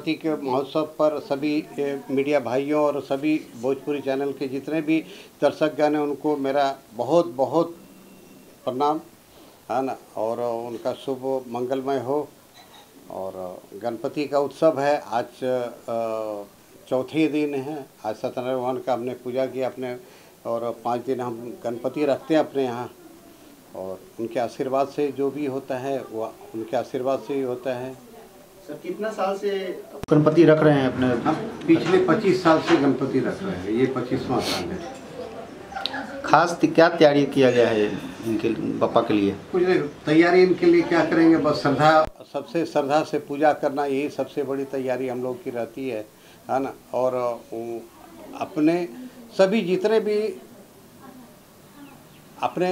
गणपति के महोत्सव पर सभी मीडिया भाइयों और सभी भोजपुरी चैनल के जितने भी दर्शकगण हैं उनको मेरा बहुत बहुत प्रणाम, है ना। और उनका शुभ मंगलमय हो। और गणपति का उत्सव है, आज चौथे दिन है। आज सत्यनारायण भगवान का हमने पूजा किया अपने, और 5 दिन हम गणपति रखते हैं अपने यहाँ, और उनके आशीर्वाद से जो भी होता है वो उनके आशीर्वाद से ही होता है। सर कितना साल से गणपति रख रहे हैं अपने? हम पिछले 25 साल से गणपति रख रहे हैं, ये 25वां साल है। खास क्या तैयारी किया गया है इनके पापा के लिए? कुछ नहीं, तैयारी इनके लिए क्या करेंगे, बस सबसे श्रद्धा से पूजा करना, यही सबसे बड़ी तैयारी हम लोग की रहती है ना। और अपने सभी जितने भी अपने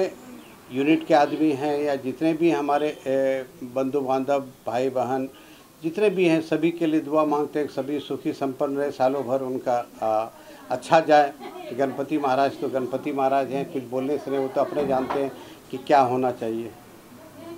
यूनिट के आदमी हैं या जितने भी हमारे बंधु बांधव भाई बहन जितने भी हैं, सभी के लिए दुआ मांगते हैं, सभी सुखी संपन्न रहे, सालों भर उनका अच्छा जाए। गणपति महाराज तो गणपति महाराज हैं, कुछ बोलने से नहीं, वो तो अपने जानते हैं कि क्या होना चाहिए।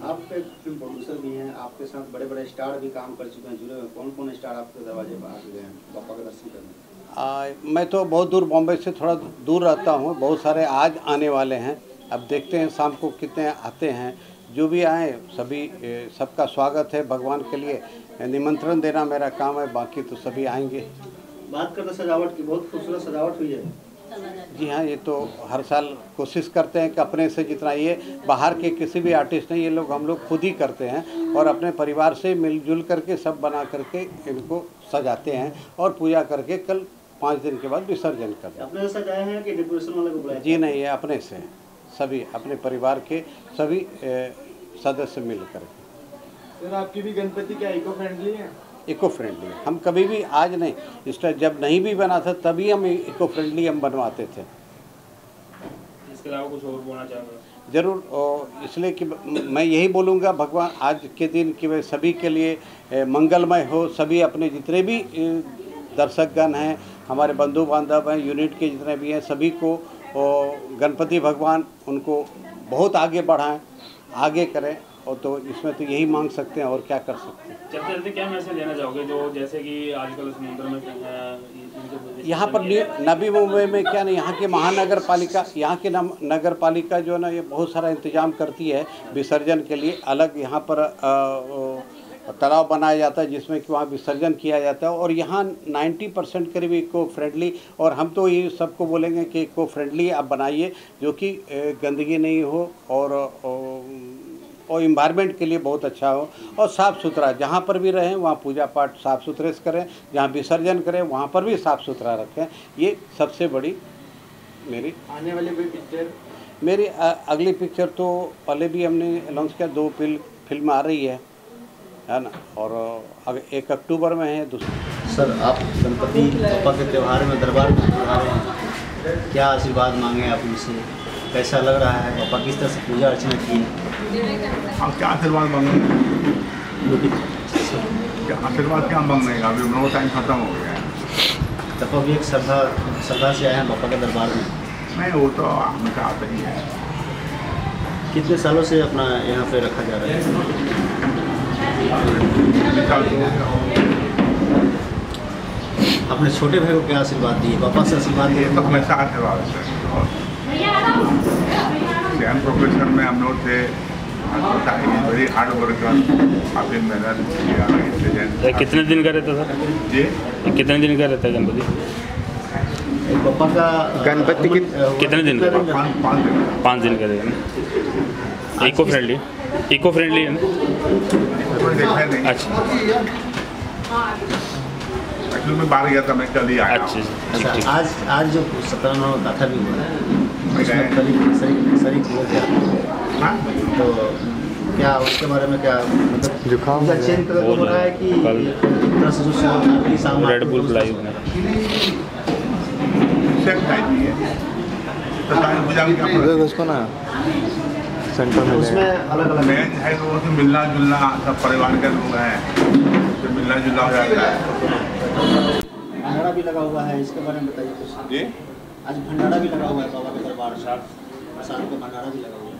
आप फिल्म प्रोड्यूसर भी हैं, आपके साथ बड़े बड़े स्टार भी काम कर चुके हैं, जुड़े हुए। कौन कौन स्टार आपके दरवाजे पर आ चुके हैं पापा के दर्शन करने? मैं तो बहुत दूर, बॉम्बे से थोड़ा दूर रहता हूँ। बहुत सारे आज आने वाले हैं, अब देखते हैं शाम को कितने आते हैं। जो भी आए सभी सबका स्वागत है। भगवान के लिए निमंत्रण देना मेरा काम है, बाकी तो सभी आएंगे। बात करते सजावट की, बहुत खूबसूरत सजावट हुई है। जी हाँ, ये तो हर साल कोशिश करते हैं कि अपने से जितना, ये बाहर के किसी भी आर्टिस्ट नहीं, ये लोग हम लोग खुद ही करते हैं और अपने परिवार से मिलजुल करके सब बना करके इनको सजाते हैं और पूजा करके कल 5 दिन के बाद विसर्जन करते हैं। अपने से सजाए हैं कि डेकोरेशन वाले को बुलाया? जी नहीं, ये अपने से सभी अपने परिवार के सभी सदस्य मिल करके। सर आपकी भी गणपति क्या इको फ्रेंडली है? इको फ्रेंडली है। हम कभी भी आज नहीं, इसलिए जब नहीं भी बना था तभी हम इको फ्रेंडली हम बनवाते थे। इसके अलावा कुछ और बोलना चाहूँगा? ज़रूर, इसलिए कि मैं यही बोलूँगा भगवान आज के दिन कि वे सभी के लिए मंगलमय हो। सभी अपने जितने भी दर्शकगण हैं, हमारे बंधु बांधव हैं, यूनिट के जितने भी हैं, सभी को गणपति भगवान उनको बहुत आगे बढ़ाएं, आगे करें। और तो इसमें तो यही मांग सकते हैं, और क्या कर सकते हैं। चलते चलते क्या मैसेज देना चाहोगे, जो जैसे कि आजकल समुद्र में यहाँ पर नवी मुंबई में क्या नहीं, यहाँ की महानगर पालिका, यहाँ की नगर पालिका जो है ना, ये बहुत सारा इंतजाम करती है विसर्जन के लिए। अलग यहाँ पर तालाब बनाया जाता है जिसमें कि वहाँ विसर्जन किया जाता है। और यहाँ 90% करीब इको फ्रेंडली, और हम तो ये सबको बोलेंगे कि इको फ्रेंडली आप बनाइए, जो कि गंदगी नहीं हो और इन्वायरमेंट के लिए बहुत अच्छा हो, और साफ़ सुथरा जहाँ पर भी रहें वहाँ पूजा पाठ साफ़ सुथरे से करें, जहाँ विसर्जन करें वहाँ पर भी साफ़ सुथरा रखें। ये सबसे बड़ी मेरी आने वाली कोई पिक्चर? मेरी अगली पिक्चर तो पहले भी हमने अनाउंस किया, 2 फिल्म आ रही है ना। और अगर 1 अक्टूबर में है दूसरी। सर आप गणपति पापा के त्यौहार में दरबार में आ रहे हैं, क्या आशीर्वाद मांगे आप उनसे? कैसा लग रहा है? पापा किस तरह से पूजा अर्चना की? हम क्या आशीर्वाद मांगेंगे? क्या आशीर्वाद क्या मांगेंगे? अभी वो टाइम खत्म हो गया है। तब अभी एक श्रद्धा से आए हैं पापा के दरबार में? नहीं, वो तो हमेशा आता ही है। कितने सालों से अपना यहाँ पे रखा जा रहा है? अपने छोटे भाई को क्या आशीर्वाद दिए? पापा से आशीर्वाद दिए? तो हमेशा आशीर्वाद है। प्रोफेशन में हम लोग थे, वेरी हार्ड वर्कर, काफ़ी मेहनत किया, इंटेलिजेंट। कितने दिन का रहता सर जी? कितने दिन का रहता है गणपति? पापा का गणपति कितने दिन का? 5 दिन का रहेगा। इको फ्रेंडली है ना? देखा नहीं। अच्छा, एक्चुअली मैं बाहर गया था, मैं कल ही आया। अच्छा। आज जो सत्यनारायण गाथा भी हुआ है, उसमें शरीक हो गया, तो क्या उसके बारे में क्या मतलब जुकाम चेंज हो रहा है कि तरह से जो रेड बुल पिलाई उसको ना सेंटर में उसमें अलग अलग मेन है, तो वो मिलना जुलना, सब परिवार के लोग हैं, तो मिलना जुलना हो जाता है। भंडारा भी लगा हुआ है, इसके बारे में बताइए कुछ। जी, आज भंडारा भी लगा हुआ है बाबा के दरबार, प्रसाद का भंडारा भी लगा हुआ है,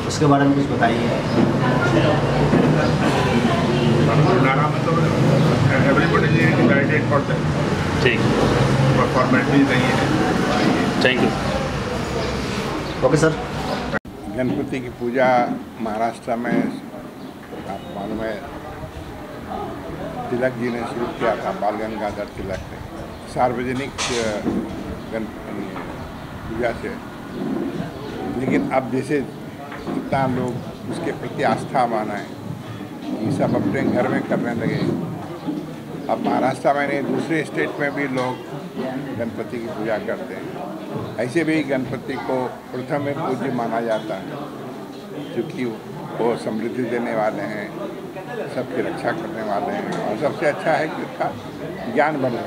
उसके बारे में कुछ बताइए। भंडारा में तो everybody is invited for that. ठीक, फॉर्मेलिटी नहीं है। Thank you. Okay sir. Ganpati की पूजा महाराष्ट्र में आप मालूम है तिलक जी ने शुरू किया था, बाल गंगाधर तिलक ने सार्वजनिक पूजा से। लेकिन अब जैसे इतना लोग उसके प्रति आस्था माना है, ये सब अपने घर में करने लगे। अब महाराष्ट्र में नहीं, दूसरे स्टेट में भी लोग गणपति की पूजा करते हैं। ऐसे भी गणपति को प्रथम में पूज्य माना जाता है, क्योंकि वो समृद्धि देने वाले हैं, सबकी रक्षा करने वाले हैं, और सबसे अच्छा है कि उसका ज्ञान बढ़े।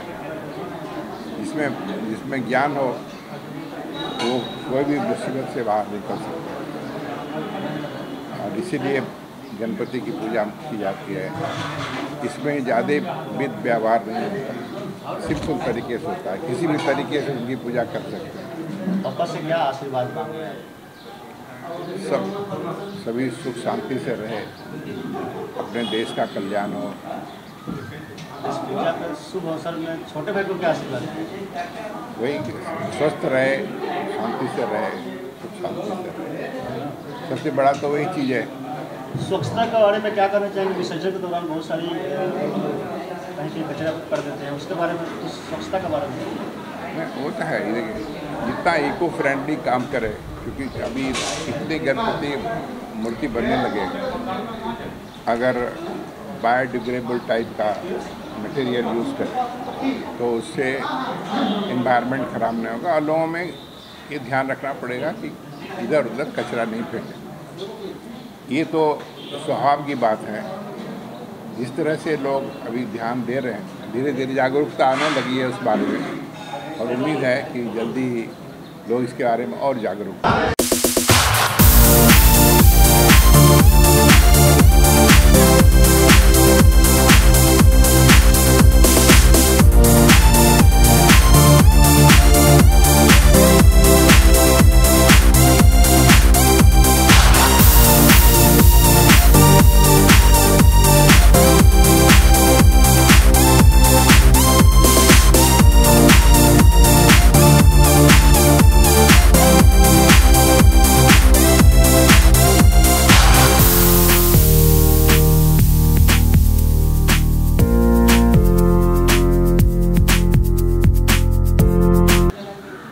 जिसमें ज्ञान हो वो कोई भी मुसीबत से बाहर निकल सकता है। और इसीलिए गणपति की पूजा की जाती है। इसमें ज़्यादा विध व्यवहार नहीं होता, सिंपल तरीके से होता है। किसी भी तरीके से उनकी पूजा कर सकते हैं। पापा से क्या आशीर्वाद मांगे? सभी सुख शांति से रहे, अपने देश का कल्याण हो। इस पूजा के शुभ अवसर में छोटे भाई को क्या आशीर्वाद? वही स्वस्थ रहे, शांति से रहे, सुख शांति से रहे। सबसे बड़ा तो वही चीज़ है। स्वच्छता के बारे में क्या करना चाहेंगे? विसर्जन के दौरान बहुत सारी कहीं कचरा कर देते हैं, उसके बारे में, स्वच्छता के बारे में वो तो है। जितना इको फ्रेंडली काम करे, क्योंकि अभी इतने गणपति मूर्ति बनने लगे, अगर बायोडिग्रेडेबल टाइप का मटेरियल यूज़ करें तो उससे एनवायरनमेंट ख़राब नहीं होगा। और लोगों में ये ध्यान रखना पड़ेगा कि इधर उधर कचरा नहीं फेंकें। ये तो स्वभाव की बात है। जिस तरह से लोग अभी ध्यान दे रहे हैं, धीरे धीरे जागरूकता आने लगी है उस बारे में, और उम्मीद है कि जल्दी ही लोग इसके बारे में और जागरूक।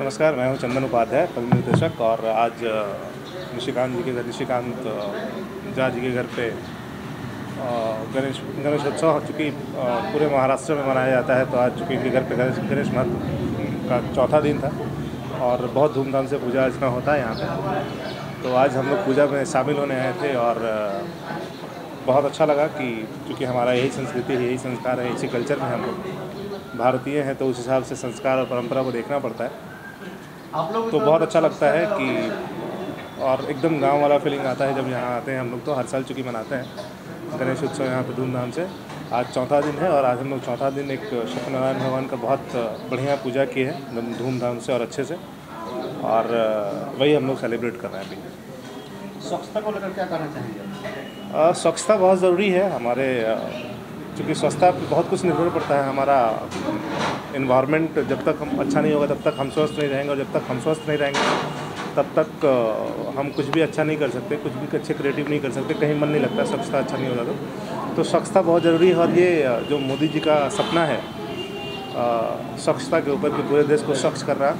नमस्कार, मैं हूं चंदन उपाध्याय, फिल्म निर्देशक। और आज निशिकांत झा जी के घर पे गणेशोत्सव, चूँकि पूरे महाराष्ट्र में मनाया जाता है, तो आज चूँकि इनके घर पे गणेश महत्व का चौथा दिन था और बहुत धूमधाम से पूजा अर्चना होता है यहाँ पे। तो आज हम लोग पूजा में शामिल होने आए थे और बहुत अच्छा लगा कि चूँकि हमारा यही संस्कृति है, यही संस्कार है, इसी कल्चर में हम लोग भारतीय हैं, तो उस हिसाब से संस्कार और परंपरा को देखना पड़ता है। तो बहुत अच्छा लगता है कि और एकदम गांव वाला फीलिंग आता है जब यहाँ आते हैं। हम लोग तो हर साल चूँकि मनाते हैं गणेश उत्सव यहाँ पे धूमधाम से। आज चौथा दिन है और आज हम लोग चौथा दिन एक सत्यनारायण भगवान का बहुत बढ़िया पूजा की है, एकदम धूमधाम से और अच्छे से, और वही हम लोग सेलिब्रेट कर रहे हैं अभी। स्वच्छता को लेकर क्या करना चाहेंगे? स्वच्छता बहुत ज़रूरी है हमारे, क्योंकि स्वच्छता पर बहुत कुछ निर्भर पड़ता है। हमारा इन्वायरमेंट जब तक हम अच्छा नहीं होगा तब तक हम स्वस्थ नहीं रहेंगे, और जब तक हम स्वस्थ नहीं रहेंगे तब तक हम कुछ भी अच्छा नहीं कर सकते, कुछ भी अच्छे क्रिएटिव नहीं कर सकते, कहीं मन नहीं लगता स्वच्छता अच्छा नहीं होगा। तो स्वच्छता बहुत ज़रूरी है। और ये जो मोदी जी का सपना है स्वच्छता के ऊपर कि पूरे देश को स्वच्छ कर रहा,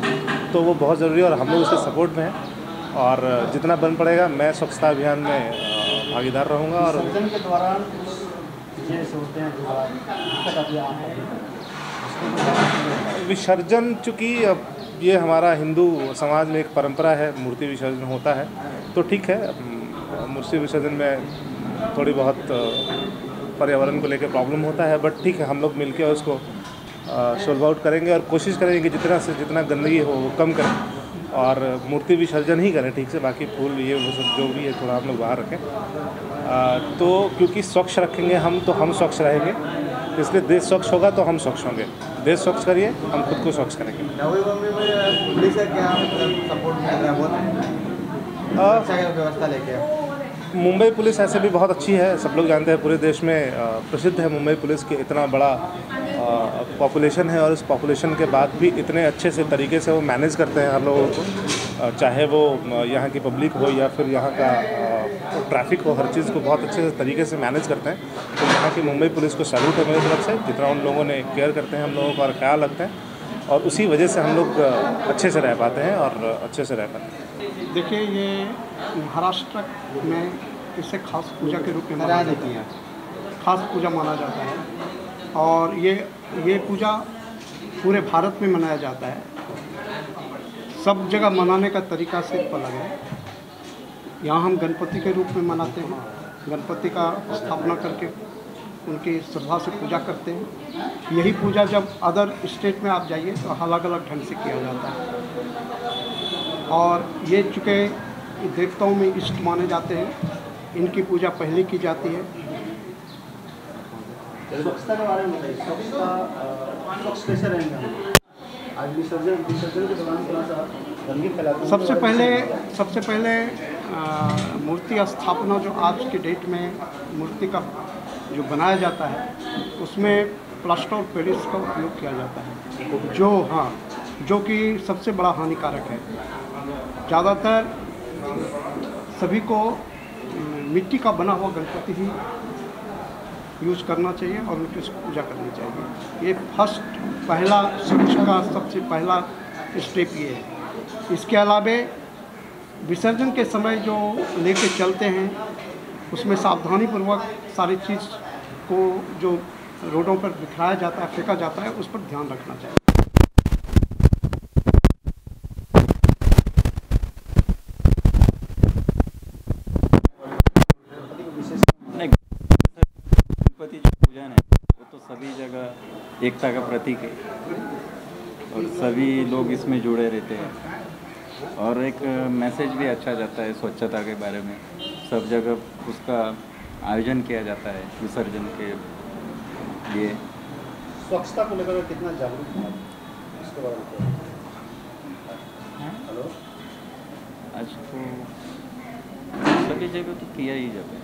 तो वो बहुत ज़रूरी है और हम लोग उसके सपोर्ट में हैं। और जितना बन पड़ेगा मैं स्वच्छता अभियान में भागीदार रहूँगा। और विसर्जन के दौरान ये सोचते हैं विसर्जन, चूँकि अब ये हमारा हिंदू समाज में एक परंपरा है, मूर्ति विसर्जन होता है, तो ठीक है। मूर्ति विसर्जन में थोड़ी बहुत पर्यावरण को लेकर प्रॉब्लम होता है, बट ठीक है, हम लोग मिलके उसको सोल्व आउट करेंगे और कोशिश करेंगे कि जितना से जितना गंदगी हो वो कम करें और मूर्ति विसर्जन ही करें ठीक से। बाकी फूल ये वो सब जो भी है थोड़ा हम लोग बाहर रखें। तो क्योंकि स्वच्छ रखेंगे हम तो हम स्वच्छ रहेंगे, इसलिए देश स्वच्छ होगा तो हम स्वच्छ होंगे। देश स्वच्छ करिए, हम खुद को स्वच्छ करेंगे। नवी मुंबई में पुलिस का क्या मतलब सपोर्ट मिल रहा है? बहुत अच्छा व्यवस्था लेके मुंबई पुलिस ऐसे भी बहुत अच्छी है, सब लोग जानते हैं, पूरे देश में प्रसिद्ध है मुंबई पुलिस की। इतना बड़ा पॉपुलेशन है और इस पॉपुलेशन के बाद भी इतने अच्छे से तरीके से वो मैनेज करते हैं हर लोगों को, चाहे वो यहाँ की पब्लिक हो या फिर यहाँ का ट्रैफिक हो, हर चीज़ को बहुत अच्छे से तरीके से मैनेज करते हैं। तो यहाँ की मुंबई पुलिस को सैल्यूट है मेरी तरफ से, जितना उन लोगों ने केयर करते हैं हम लोगों का और ख्याल रखते हैं, और उसी वजह से हम लोग अच्छे से रह पाते हैं और अच्छे से रह पाते हैं। देखिए, ये महाराष्ट्र में इसे खास पूजा के रूप में मनाया जाता है, खास पूजा माना जाता है, और ये पूजा पूरे भारत में मनाया जाता है। सब जगह मनाने का तरीका सिर्फ अलग है। यहाँ हम गणपति के रूप में मनाते हैं, गणपति का स्थापना करके उनकी श्रद्धा से पूजा करते हैं। यही पूजा जब अदर स्टेट में आप जाइए तो अलग अलग ढंग से किया जाता है, और ये चूँकि देवताओं में इष्ट माने जाते हैं, इनकी पूजा पहले की जाती है। स्वच्छता के बारे में स्वच्छ कैसे रहेंगे आज विसर्जन के दौरान थोड़ा सा गंदगी फैलाते हैं? सबसे पहले मूर्ति स्थापना जो आज की डेट में मूर्ति का जो बनाया जाता है उसमें प्लास्टर ऑफ पेरिस का उपयोग किया जाता है, जो कि सबसे बड़ा हानिकारक है। ज़्यादातर सभी को मिट्टी का बना हुआ गणपति ही यूज़ करना चाहिए और उनकी पूजा करनी चाहिए। ये पहला स्वच्छ का सबसे पहला स्टेप ये है। इसके अलावा विसर्जन के समय जो लेके चलते हैं उसमें सावधानीपूर्वक सारी चीज़ को जो रोडों पर बिखराया जाता है, फेंका जाता है, उस पर ध्यान रखना चाहिए। गणपति जो पूजन है वो तो सभी जगह एकता का प्रतीक है और सभी लोग इसमें जुड़े रहते हैं, और एक मैसेज भी अच्छा जाता है स्वच्छता के बारे में। सब जगह उसका आयोजन किया जाता है विसर्जन के लिए। स्वच्छता को लेकर कितना जागरूक है इसके बारे में? हेलो, आज तो सभी जगह तो किया ही जाता है।